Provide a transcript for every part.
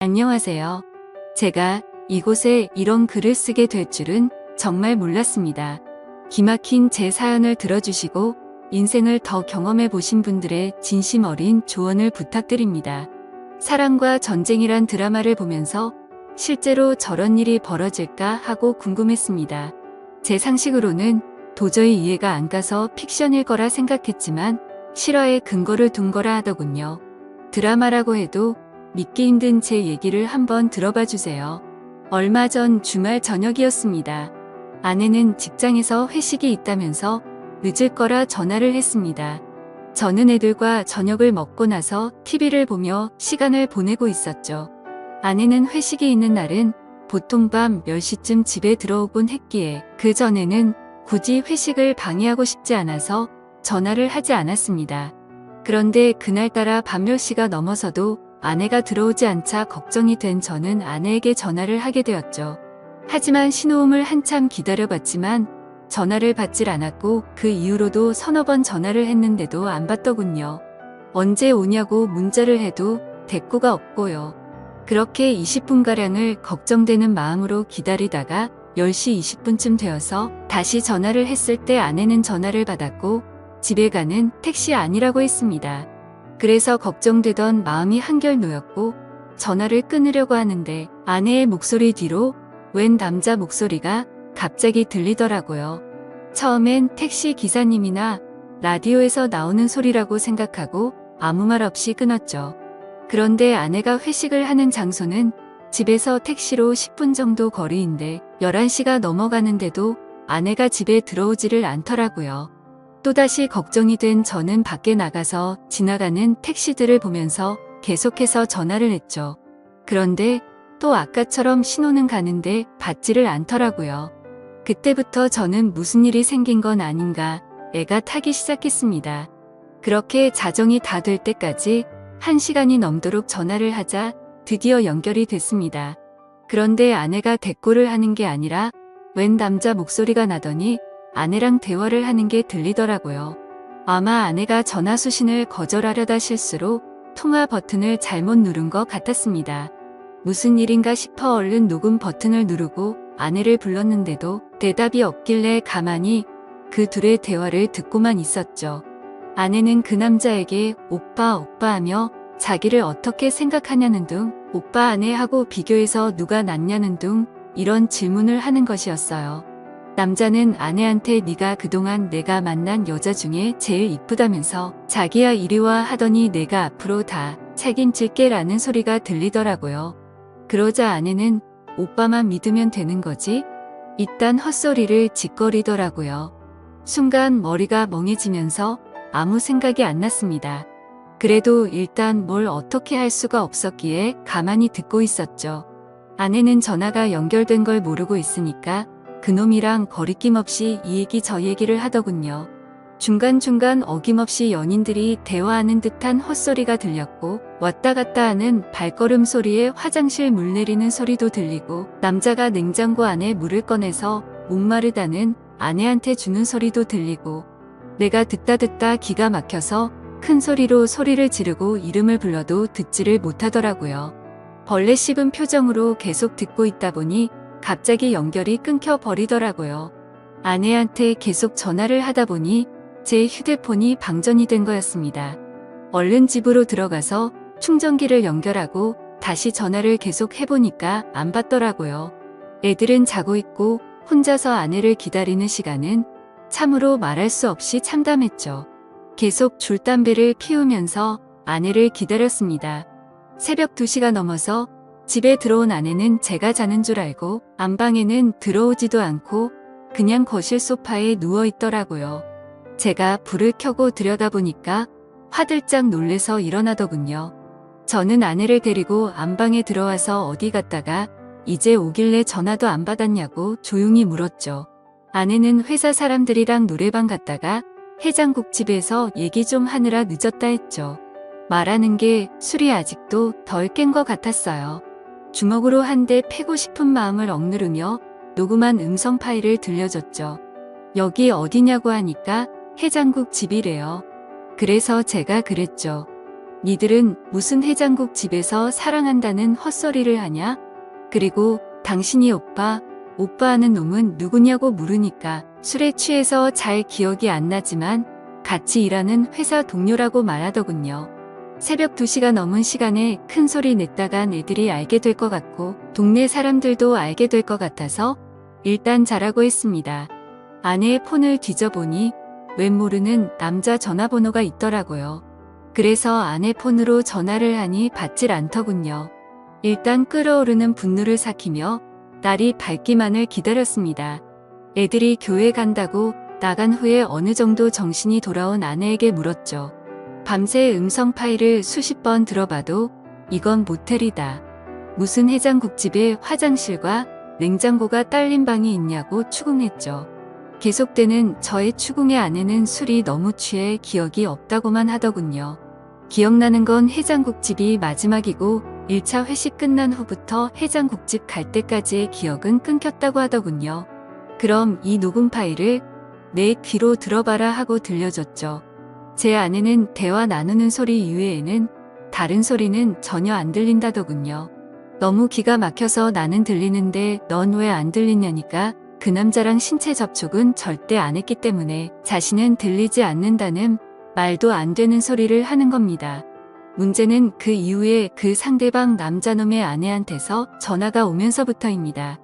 안녕하세요. 제가 이곳에 이런 글을 쓰게 될 줄은 정말 몰랐습니다. 기막힌 제 사연을 들어주시고 인생을 더 경험해 보신 분들의 진심 어린 조언을 부탁드립니다. 사랑과 전쟁이란 드라마를 보면서 실제로 저런 일이 벌어질까 하고 궁금했습니다. 제 상식으로는 도저히 이해가 안 가서 픽션일 거라 생각했지만 실화에 근거를 둔 거라 하더군요. 드라마라고 해도 믿기 힘든 제 얘기를 한번 들어봐 주세요. 얼마 전 주말 저녁이었습니다. 아내는 직장에서 회식이 있다면서 늦을 거라 전화를 했습니다. 저는 애들과 저녁을 먹고 나서 TV를 보며 시간을 보내고 있었죠. 아내는 회식이 있는 날은 보통 밤 10시쯤 집에 들어오곤 했기에 그 전에는 굳이 회식을 방해하고 싶지 않아서 전화를 하지 않았습니다. 그런데 그날따라 밤 10시가 넘어서도 아내가 들어오지 않자 걱정이 된 저는 아내에게 전화를 하게 되었죠. 하지만 신호음을 한참 기다려봤지만 전화를 받질 않았고 그 이후로도 서너 번 전화를 했는데도 안 받더군요. 언제 오냐고 문자를 해도 대꾸가 없고요. 그렇게 20분가량을 걱정되는 마음으로 기다리다가 10시 20분쯤 되어서 다시 전화를 했을 때 아내는 전화를 받았고 집에 가는 택시 아니라고 했습니다. 그래서 걱정되던 마음이 한결 놓였고 전화를 끊으려고 하는데 아내의 목소리 뒤로 웬 남자 목소리가 갑자기 들리더라고요. 처음엔 택시 기사님이나 라디오에서 나오는 소리라고 생각하고 아무 말 없이 끊었죠. 그런데 아내가 회식을 하는 장소는 집에서 택시로 10분 정도 거리인데 11시가 넘어가는데도 아내가 집에 들어오지를 않더라고요. 또다시 걱정이 된 저는 밖에 나가서 지나가는 택시들을 보면서 계속해서 전화를 했죠. 그런데 또 아까처럼 신호는 가는데 받지를 않더라고요. 그때부터 저는 무슨 일이 생긴 건 아닌가 애가 타기 시작했습니다. 그렇게 자정이 다 될 때까지 1시간이 넘도록 전화를 하자 드디어 연결이 됐습니다. 그런데 아내가 대꾸를 하는 게 아니라 웬 남자 목소리가 나더니 아내랑 대화를 하는 게 들리더라고요. 아마 아내가 전화 수신을 거절하려다 실수로 통화 버튼을 잘못 누른 것 같았습니다. 무슨 일인가 싶어 얼른 녹음 버튼을 누르고 아내를 불렀는데도 대답이 없길래 가만히 그 둘의 대화를 듣고만 있었죠. 아내는 그 남자에게 오빠 오빠 하며 자기를 어떻게 생각하냐는 둥, 오빠 아내하고 비교해서 누가 낫냐는 둥 이런 질문을 하는 것이었어요. 남자는 아내한테 네가 그동안 내가 만난 여자 중에 제일 이쁘다면서 자기야 이리 와 하더니 내가 앞으로 다 책임질게 라는 소리가 들리더라고요. 그러자 아내는 오빠만 믿으면 되는 거지? 이딴 헛소리를 짓거리더라고요. 순간 머리가 멍해지면서 아무 생각이 안 났습니다. 그래도 일단 뭘 어떻게 할 수가 없었기에 가만히 듣고 있었죠. 아내는 전화가 연결된 걸 모르고 있으니까 그놈이랑 거리낌 없이 이 얘기 저 얘기를 하더군요. 중간중간 어김없이 연인들이 대화하는 듯한 헛소리가 들렸고 왔다 갔다 하는 발걸음 소리에 화장실 물 내리는 소리도 들리고 남자가 냉장고 안에 물을 꺼내서 목마르다는 아내한테 주는 소리도 들리고 내가 듣다 기가 막혀서 큰 소리로 소리를 지르고 이름을 불러도 듣지를 못하더라고요. 벌레 씹은 표정으로 계속 듣고 있다 보니 갑자기 연결이 끊겨 버리더라고요. 아내한테 계속 전화를 하다 보니 제 휴대폰이 방전이 된 거였습니다. 얼른 집으로 들어가서 충전기를 연결하고 다시 전화를 계속 해보니까 안 받더라고요. 애들은 자고 있고 혼자서 아내를 기다리는 시간은 참으로 말할 수 없이 참담했죠. 계속 줄담배를 피우면서 아내를 기다렸습니다. 새벽 2시가 넘어서 집에 들어온 아내는 제가 자는 줄 알고 안방에는 들어오지도 않고 그냥 거실 소파에 누워 있더라고요. 제가 불을 켜고 들여다보니까 화들짝 놀래서 일어나더군요. 저는 아내를 데리고 안방에 들어와서 어디 갔다가 이제 오길래 전화도 안 받았냐고 조용히 물었죠. 아내는 회사 사람들이랑 노래방 갔다가 해장국집에서 얘기 좀 하느라 늦었다 했죠. 말하는 게 술이 아직도 덜 깬 것 같았어요. 주먹으로 한 대 패고 싶은 마음을 억누르며 녹음한 음성 파일을 들려줬죠. 여기 어디냐고 하니까 해장국 집이래요. 그래서 제가 그랬죠. 니들은 무슨 해장국 집에서 사랑한다는 헛소리를 하냐? 그리고 당신이 오빠 하는 놈은 누구냐고 물으니까 술에 취해서 잘 기억이 안 나지만 같이 일하는 회사 동료라고 말하더군요. 새벽 2시가 넘은 시간에 큰 소리 냈다간 애들이 알게 될 것 같고 동네 사람들도 알게 될 것 같아서 일단 자라고 했습니다. 아내의 폰을 뒤져보니 웬 모르는 남자 전화번호가 있더라고요. 그래서 아내 폰으로 전화를 하니 받질 않더군요. 일단 끓어오르는 분노를 삭히며 날이 밝기만을 기다렸습니다. 애들이 교회 간다고 나간 후에 어느 정도 정신이 돌아온 아내에게 물었죠. 밤새 음성 파일을 수십 번 들어봐도 이건 모텔이다. 무슨 해장국집에 화장실과 냉장고가 딸린 방이 있냐고 추궁했죠. 계속되는 저의 추궁에 아내는 술이 너무 취해 기억이 없다고만 하더군요. 기억나는 건 해장국집이 마지막이고 1차 회식 끝난 후부터 해장국집 갈 때까지의 기억은 끊겼다고 하더군요. 그럼 이 녹음 파일을 내 귀로 들어봐라 하고 들려줬죠. 제 아내는 대화 나누는 소리 이외에는 다른 소리는 전혀 안 들린다더군요. 너무 기가 막혀서 나는 들리는데 넌 왜 안 들리냐니까 그 남자랑 신체 접촉은 절대 안 했기 때문에 자신은 들리지 않는다는 말도 안 되는 소리를 하는 겁니다. 문제는 그 이후에 그 상대방 남자놈의 아내한테서 전화가 오면서부터입니다.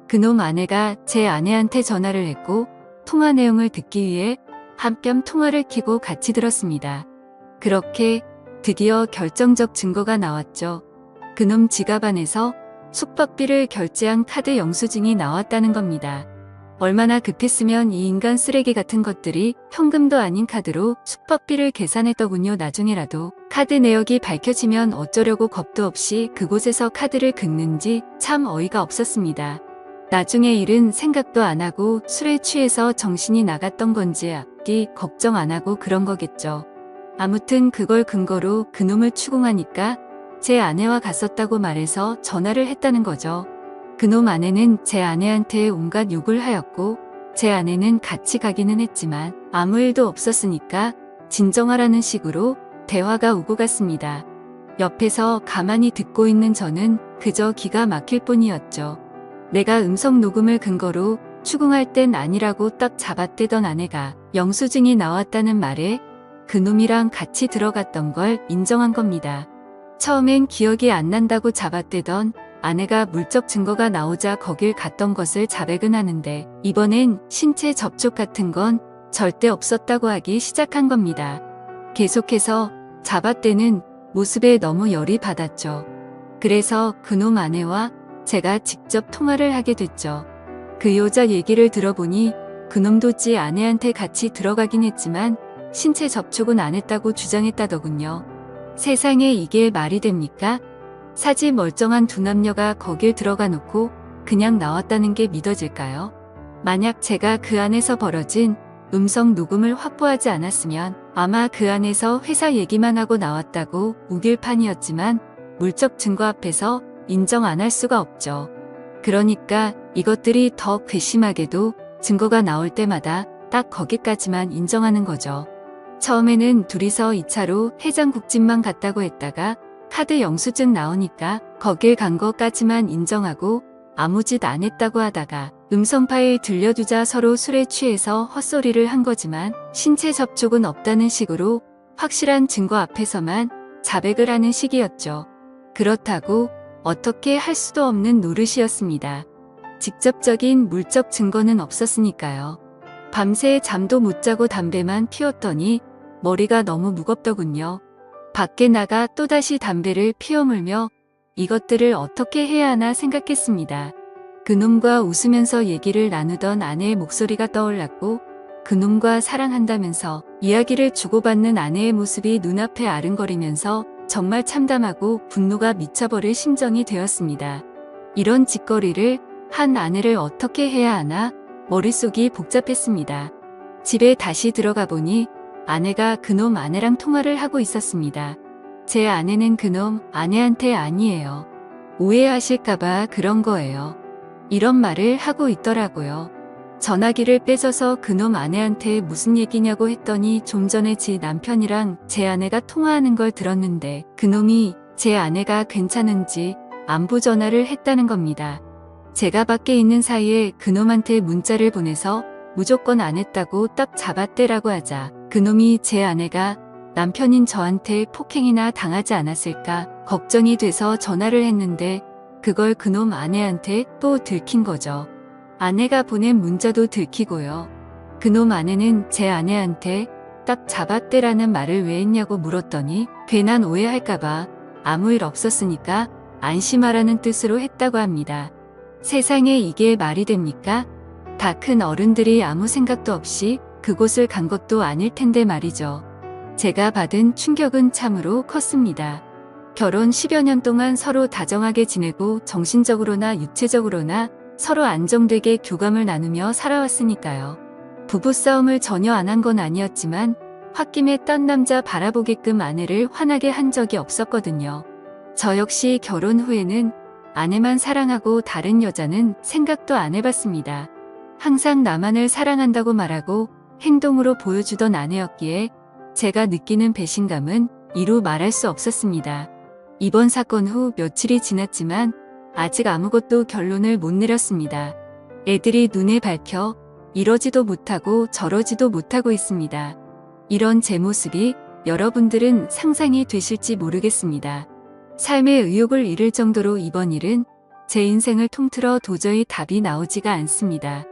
그놈 아내가 제 아내한테 전화를 했고 통화 내용을 듣기 위해 한뼘 통화를 켜고 같이 들었습니다. 그렇게 드디어 결정적 증거가 나왔죠. 그놈 지갑 안에서 숙박비를 결제한 카드 영수증이 나왔다는 겁니다. 얼마나 급했으면 이 인간 쓰레기 같은 것들이 현금도 아닌 카드로 숙박비를 계산했더군요. 나중에라도 카드 내역이 밝혀지면 어쩌려고 겁도 없이 그곳에서 카드를 긁는지 참 어이가 없었습니다. 나중에 일은 생각도 안 하고 술에 취해서 정신이 나갔던 건지 앞뒤 걱정 안 하고 그런 거겠죠. 아무튼 그걸 근거로 그놈을 추궁하니까 제 아내와 갔었다고 말해서 전화를 했다는 거죠. 그놈 아내는 제 아내한테 온갖 욕을 하였고 제 아내는 같이 가기는 했지만 아무 일도 없었으니까 진정하라는 식으로 대화가 오고 갔습니다. 옆에서 가만히 듣고 있는 저는 그저 기가 막힐 뿐이었죠. 내가 음성 녹음을 근거로 추궁할 땐 아니라고 딱 잡아떼던 아내가 영수증이 나왔다는 말에 그놈이랑 같이 들어갔던 걸 인정한 겁니다. 처음엔 기억이 안 난다고 잡아떼던 아내가 물적 증거가 나오자 거길 갔던 것을 자백은 하는데 이번엔 신체 접촉 같은 건 절대 없었다고 하기 시작한 겁니다. 계속해서 잡아떼는 모습에 너무 열이 받았죠. 그래서 그놈 아내와 제가 직접 통화를 하게 됐죠. 그 여자 얘기를 들어보니 그놈도 지 아내한테 같이 들어가긴 했지만 신체 접촉은 안 했다고 주장했다더군요. 세상에 이게 말이 됩니까? 사지 멀쩡한 두 남녀가 거길 들어가 놓고 그냥 나왔다는 게 믿어질까요? 만약 제가 그 안에서 벌어진 음성 녹음을 확보하지 않았으면 아마 그 안에서 회사 얘기만 하고 나왔다고 우길 판이었지만 물적 증거 앞에서 인정 안 할 수가 없죠. 그러니까 이것들이 더 괘씸하게도 증거가 나올 때마다 딱 거기까지만 인정하는 거죠. 처음에는 둘이서 2차로 해장국집만 갔다고 했다가 카드 영수증 나오니까 거길 간 것까지만 인정하고 아무 짓 안 했다고 하다가 음성 파일 들려주자 서로 술에 취해서 헛소리를 한 거지만 신체 접촉은 없다는 식으로 확실한 증거 앞에서만 자백을 하는 식이었죠. 그렇다고 어떻게 할 수도 없는 노릇이었습니다. 직접적인 물적 증거는 없었으니까요. 밤새 잠도 못 자고 담배만 피웠더니 머리가 너무 무겁더군요. 밖에 나가 또다시 담배를 피워물며 이것들을 어떻게 해야 하나 생각했습니다. 그놈과 웃으면서 얘기를 나누던 아내의 목소리가 떠올랐고 그놈과 사랑한다면서 이야기를 주고받는 아내의 모습이 눈앞에 아른거리면서 정말 참담하고 분노가 미쳐버릴 심정이 되었습니다. 이런 짓거리를 한 아내를 어떻게 해야 하나 머릿속이 복잡했습니다. 집에 다시 들어가 보니 아내가 그놈 아내랑 통화를 하고 있었습니다. 제 아내는 그놈 아내한테 아니에요. 오해하실까봐 그런 거예요. 이런 말을 하고 있더라고요. 전화기를 뺏어서 그놈 아내한테 무슨 얘기냐고 했더니 좀 전에 지 남편이랑 제 아내가 통화하는 걸 들었는데 그놈이 제 아내가 괜찮은지 안부 전화를 했다는 겁니다. 제가 밖에 있는 사이에 그놈한테 문자를 보내서 무조건 안 했다고 딱 잡았대라고 하자 그놈이 제 아내가 남편인 저한테 폭행이나 당하지 않았을까 걱정이 돼서 전화를 했는데 그걸 그놈 아내한테 또 들킨 거죠. 아내가 보낸 문자도 들키고요. 그놈 아내는 제 아내한테 딱 잡았대라는 말을 왜 했냐고 물었더니 괜한 오해할까봐 아무 일 없었으니까 안심하라는 뜻으로 했다고 합니다. 세상에 이게 말이 됩니까? 다 큰 어른들이 아무 생각도 없이 그곳을 간 것도 아닐 텐데 말이죠. 제가 받은 충격은 참으로 컸습니다. 결혼 10여 년 동안 서로 다정하게 지내고 정신적으로나 육체적으로나 서로 안정되게 교감을 나누며 살아왔으니까요. 부부싸움을 전혀 안 한 건 아니었지만 홧김에 딴 남자 바라보게끔 아내를 화나게 한 적이 없었거든요. 저 역시 결혼 후에는 아내만 사랑하고 다른 여자는 생각도 안 해봤습니다. 항상 나만을 사랑한다고 말하고 행동으로 보여주던 아내였기에 제가 느끼는 배신감은 이루 말할 수 없었습니다. 이번 사건 후 며칠이 지났지만 아직 아무것도 결론을 못 내렸습니다. 애들이 눈에 밝혀 이러지도 못하고 저러지도 못하고 있습니다. 이런 제 모습이 여러분들은 상상이 되실지 모르겠습니다. 삶의 의욕을 잃을 정도로 이번 일은 제 인생을 통틀어 도저히 답이 나오지가 않습니다.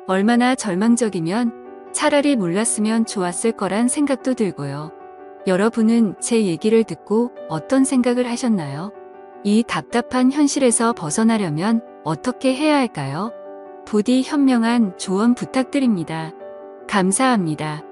얼마나 절망적이면 차라리 몰랐으면 좋았을 거란 생각도 들고요. 여러분은 제 얘기를 듣고 어떤 생각을 하셨나요? 이 답답한 현실에서 벗어나려면 어떻게 해야 할까요? 부디 현명한 조언 부탁드립니다. 감사합니다.